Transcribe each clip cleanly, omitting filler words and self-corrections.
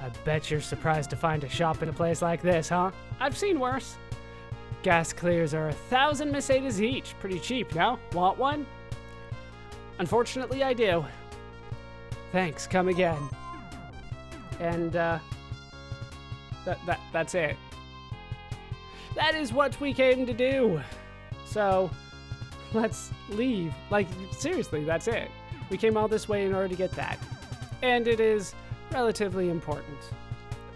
I bet you're surprised to find a shop in a place like this, huh? I've seen worse. GasClears are 1,000 Mercedes each. Pretty cheap, no? Want one? Unfortunately, I do. Thanks, come again. And, that's it. That is what we came to do. So, let's leave. Like, seriously, that's it. We came all this way in order to get that. And it is relatively important.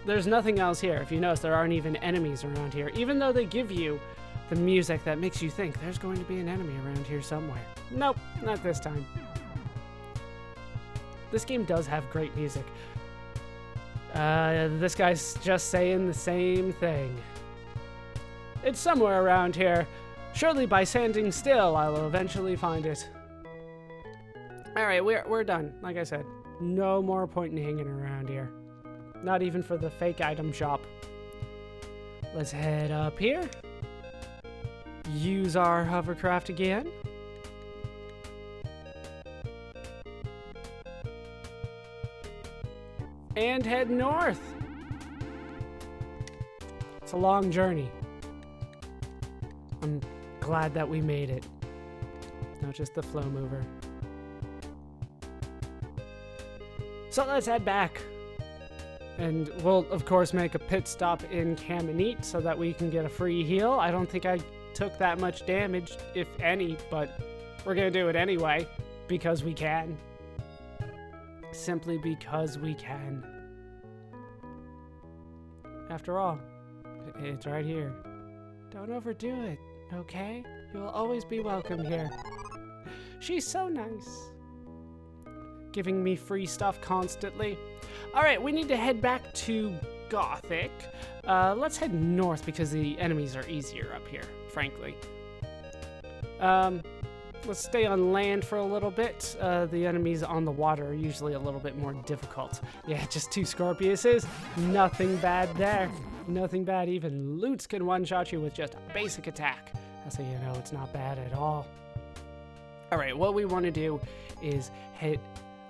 There's nothing else here. If you notice, there aren't even enemies around here, even though they give you the music that makes you think there's going to be an enemy around here somewhere. Nope, not this time. This game does have great music. This guy's just saying the same thing. It's somewhere around here. Surely by standing still, I will eventually find it. Alright, we're done. Like I said, no more point in hanging around here. Not even for the fake item shop. Let's head up here. Use our hovercraft again. And head north. It's a long journey. I'm glad that we made it. Not just the flow mover. So let's head back. And we'll, of course, make a pit stop in Caminite so that we can get a free heal. I don't think I took that much damage, if any, but we're going to do it anyway because we can. Simply because we can. After all, it's right here. Don't overdo it, okay? You'll always be welcome here. She's so nice. Giving me free stuff constantly. Alright, we need to head back to Gothic. Let's head north because the enemies are easier up here, frankly. Let's stay on land for a little bit. The enemies on the water are usually a little bit more difficult. Yeah, just 2 Scorpiuses. Nothing bad there. Nothing bad. Even Loots can one-shot you with just a basic attack. That's how you know it's not bad at all. Alright, what we want to do is hit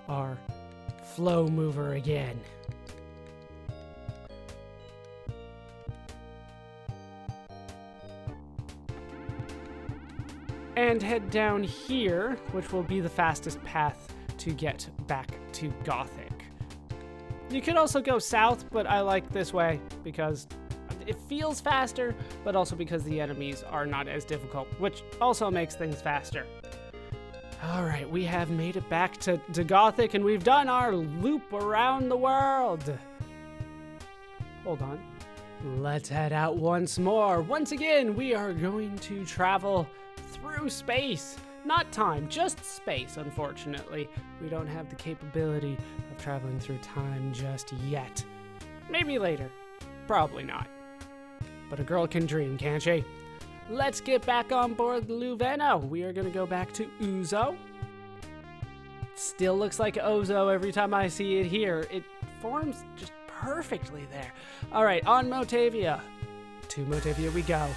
our flow mover again. And head down here, which will be the fastest path to get back to Gothic. You could also go south, but I like this way because it feels faster, but also because the enemies are not as difficult, which also makes things faster. All right, we have made it back to Gothic, and we've done our loop around the world. Hold on. Let's head out once more. Once again, we are going to travel through space. Not time, just space, unfortunately. We don't have the capability of traveling through time just yet. Maybe later. Probably not. But a girl can dream, can't she? Let's get back on board the Luveno. We are going to go back to Uzo. Still looks like Ozo every time I see it here. It forms just perfectly there. All right, on Motavia. To Motavia we go.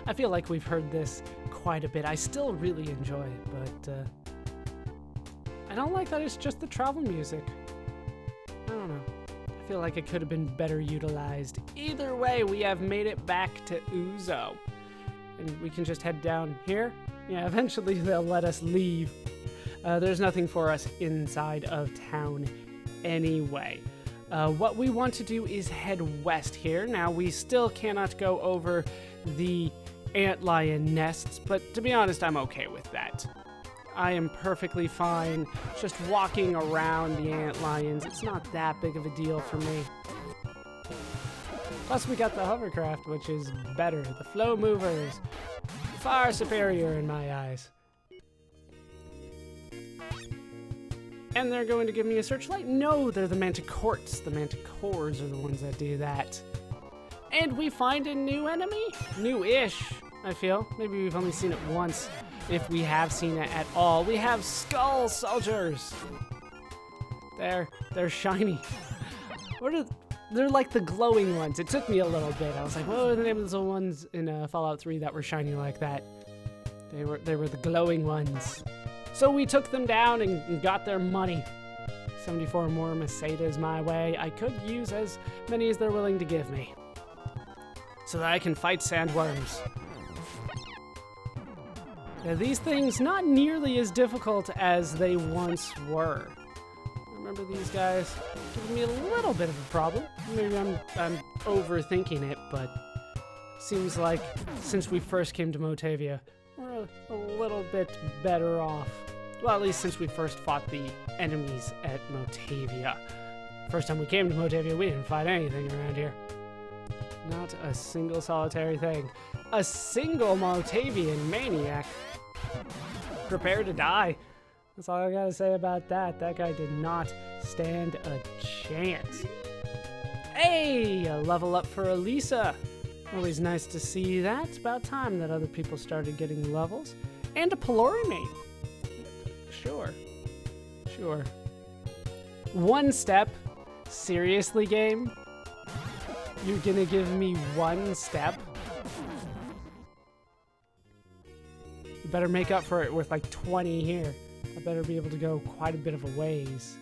I feel like we've heard this quite a bit. I still really enjoy it, but I don't like that it's just the travel music. I don't know. I feel like it could have been better utilized. Either way, we have made it back to Uzo. And we can just head down here. Yeah, eventually they'll let us leave. There's nothing for us inside of town anyway. What we want to do is head west here. Now, we still cannot go over the antlion nests, but to be honest, I'm okay with that. I am perfectly fine just walking around the antlions. It's not that big of a deal for me. Plus, we got the hovercraft, which is better. The flow mover is far superior in my eyes. And they're going to give me a searchlight? No, they're the manticorts. The manticores are the ones that do that. And we find a new enemy? New-ish, I feel. Maybe we've only seen it once, if we have seen it at all. We have skull soldiers. They're shiny. they're like the glowing ones. It took me a little bit. I was like, what were the name of those ones in Fallout 3 that were shiny like that? They were the glowing ones. So we took them down and got their money. 74 more Mercedes my way. I could use as many as they're willing to give me, so that I can fight sandworms. Yeah, these things not nearly as difficult as they once were. Remember these guys giving me a little bit of a problem. Maybe I'm overthinking it, but seems like since we first came to Motavia, we're a little bit better off. Well, at least since we first fought the enemies at Motavia. First time we came to Motavia, we didn't fight anything around here. Not a single solitary thing. A single Motavian maniac. Prepare to die. That's all I gotta say about that. That guy did not stand a chance. Hey, a level up for Elisa. Always nice to see that. It's about time that other people started getting levels. And a Pelorime. Sure. One step? Seriously, game? You're gonna give me one step? You better make up for it with like 20 here. I better be able to go quite a bit of a ways.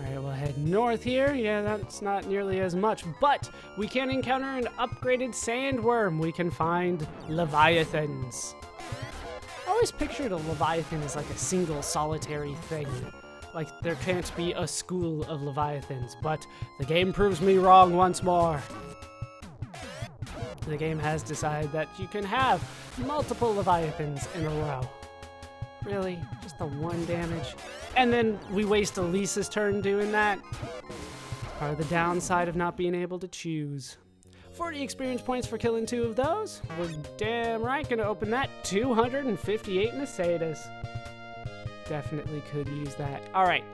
Alright, we'll head north here. Yeah, that's not nearly as much, but we can encounter an upgraded sandworm. We can find leviathans. I always pictured a leviathan as like a single solitary thing. Like there can't be a school of leviathans, but the game proves me wrong once more. The game has decided that you can have multiple leviathans in a row. Really? Just the one damage? And then we waste Elisa's turn doing that? Part of the downside of not being able to choose. 40 experience points for killing 2 of those. We're damn right gonna open that. 258 Mercedes. Definitely could use that. Alright,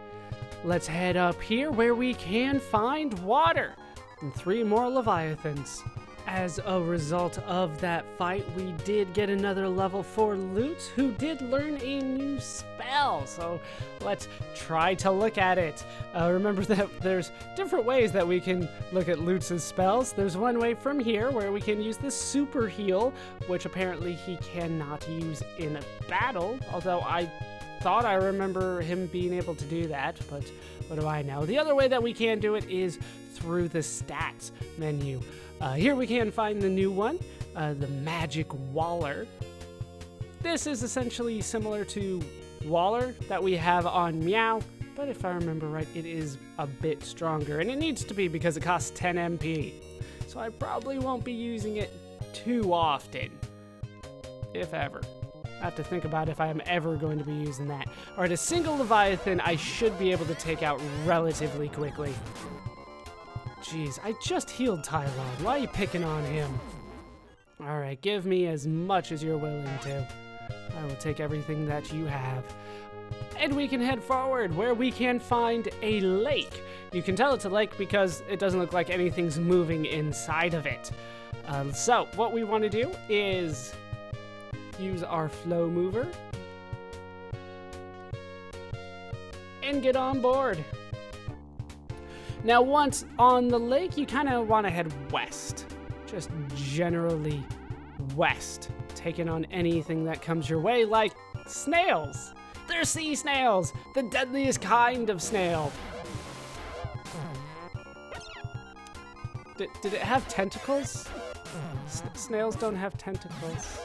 let's head up here where we can find water. And 3 more leviathans. As a result of that fight, we did get another level 4 Lutz, who did learn a new spell. So let's try to look at it. Remember that there's different ways that we can look at Lutz's spells. There's one way from here where we can use the super heal, which apparently he cannot use in a battle, although I thought I remember him being able to do that, but what do I know? The other way that we can do it is through the stats menu. Here we can find the new one, the Magic Waller. This is essentially similar to Waller that we have on Meow, but if I remember right, it is a bit stronger, and it needs to be because it costs 10 MP. So I probably won't be using it too often, if ever. I have to think about if I'm ever going to be using that. Alright, a single Leviathan I should be able to take out relatively quickly. Jeez, I just healed Tylon. Why are you picking on him? Alright, give me as much as you're willing to. I will take everything that you have. And we can head forward where we can find a lake. You can tell it's a lake because it doesn't look like anything's moving inside of it. So, what we want to do is use our flow mover and get on board. Now, once on the lake, you kind of want to head west. Just generally west. Taking on anything that comes your way, like snails. They're sea snails, the deadliest kind of snail. Did it have tentacles? Snails don't have tentacles.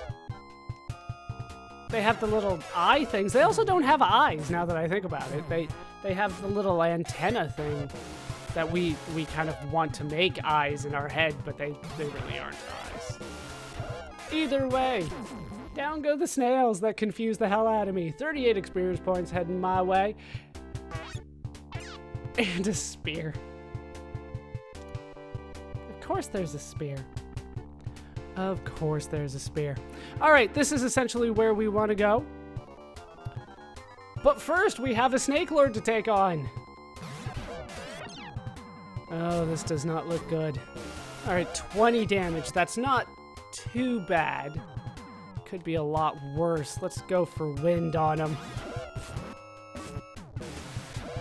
They have the little eye things. They also don't have eyes, now that I think about it. They have the little antenna thing that we kind of want to make eyes in our head, but they really aren't eyes. Either way, down go the snails that confuse the hell out of me. 38 experience points heading my way. And a spear. Of course there's a spear. Of course there's a spear. Alright, this is essentially where we want to go. But first, we have a Snake Lord to take on. Oh, this does not look good. Alright, 20 damage. That's not too bad. Could be a lot worse. Let's go for wind on him.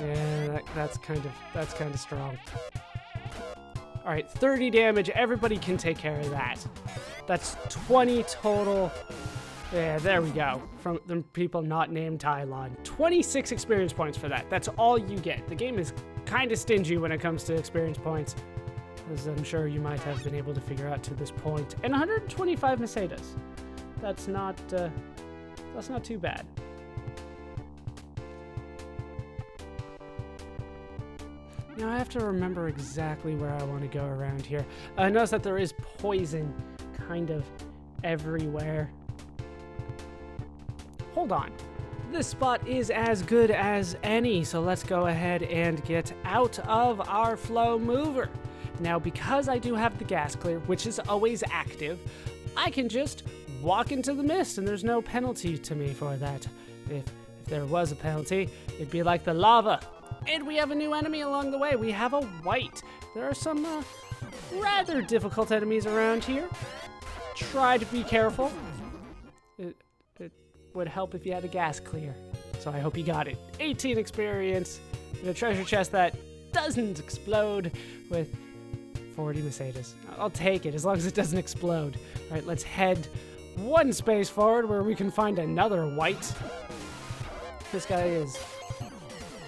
Yeah, That's kind of strong. All right, 30 damage. Everybody can take care of that. That's 20 total. Yeah, there we go. From the people not named Tylon. 26 experience points for that. That's all you get. The game is kind of stingy when it comes to experience points, as I'm sure you might have been able to figure out to this point. And 125 Mercedes. That's not too bad. Now I have to remember exactly where I want to go around here. Notice that there is poison kind of everywhere. Hold on. This spot is as good as any, so let's go ahead and get out of our flow mover. Now, because I do have the GasClear, which is always active, I can just walk into the mist, and there's no penalty to me for that. If there was a penalty, it'd be like the lava. And we have a new enemy along the way. We have a white. There are some rather difficult enemies around here. Try to be careful. It would help if you had a GasClear. So I hope you got it. 18 experience in a treasure chest that doesn't explode with 40 Mercedes. I'll take it as long as it doesn't explode. All right, let's head one space forward where we can find another white. This guy is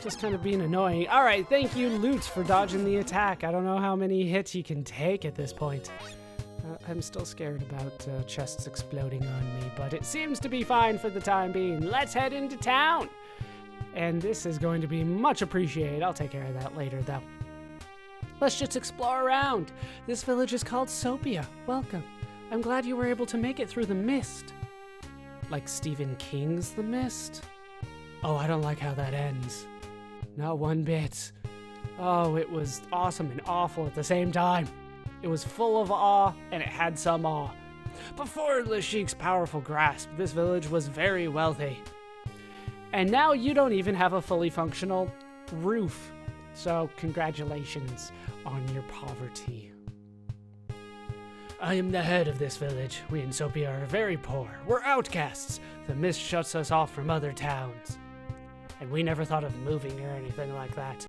just kind of being annoying. All right, thank you, Lutz, for dodging the attack. I don't know how many hits he can take at this point. I'm still scared about chests exploding on me, but it seems to be fine for the time being. Let's head into town. And this is going to be much appreciated. I'll take care of that later, though. Let's just explore around. This village is called Sopia. Welcome. I'm glad you were able to make it through the mist. Like Stephen King's The Mist? Oh, I don't like how that ends. Not one bit. Oh, it was awesome and awful at the same time. It was full of awe, and it had some awe. Before Lashik's powerful grasp, this village was very wealthy. And now you don't even have a fully functional roof. So congratulations on your poverty. I am the head of this village. We in Sopia are very poor. We're outcasts. The mist shuts us off from other towns. And we never thought of moving or anything like that.